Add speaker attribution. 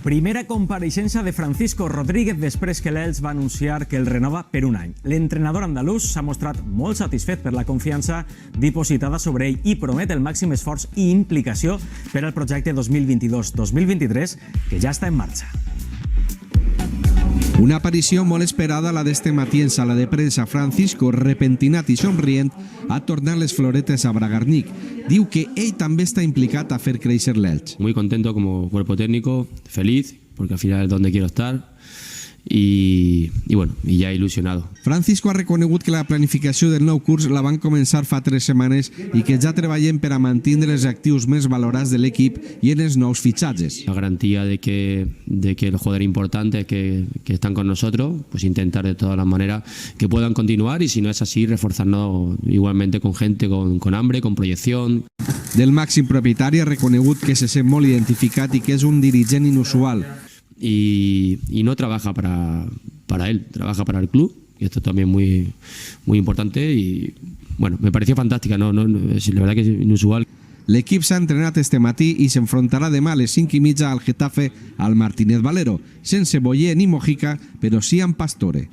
Speaker 1: Primera compareixença de Francisco Rodríguez després que l'Elx va anunciar que el renova per un any. L'entrenador andalús s'ha mostrat molt satisfet per la confiança dipositada sobre ell i promet el màxim esforç i implicació per al projecte 2022-2023 que ja està en marxa.
Speaker 2: Una aparició molt esperada la d'este matí en sala de premsa. Francisco, repentinat i somrient, ha tornat les floretes a Bragarnik. Diu que ell també està implicat a fer créixer l'Elx.
Speaker 3: Muy contento como cuerpo técnico, feliz, porque al final es donde quiero estar. Y bueno, y ya ilusionado.
Speaker 2: Francisco ha reconegut que la planificació del nou curs la van començar fa 3 setmanes i que ja treballen per a mantenir els actius més valorats de l'equip i en els nous fitxatges.
Speaker 3: La garantía de que el jugador importante que están con nosotros, pues intentar de todas las maneras que puedan continuar y si no es así, reforzarnos igualmente con gente con hambre, con proyección.
Speaker 2: Del màxim propietari ha reconegut que se sent molt identificat i que és un dirigent inusual.
Speaker 3: Y no trabaja para él, trabaja para el club, y esto también muy importante y bueno, me pareció fantástica, la verdad que es inusual.
Speaker 2: L'equip s'ha entrenat este matí i s'enfrontarà demà a les 5:30 al Getafe al Martínez Valero, sense Boyer ni Mojica, però sí amb Pastore.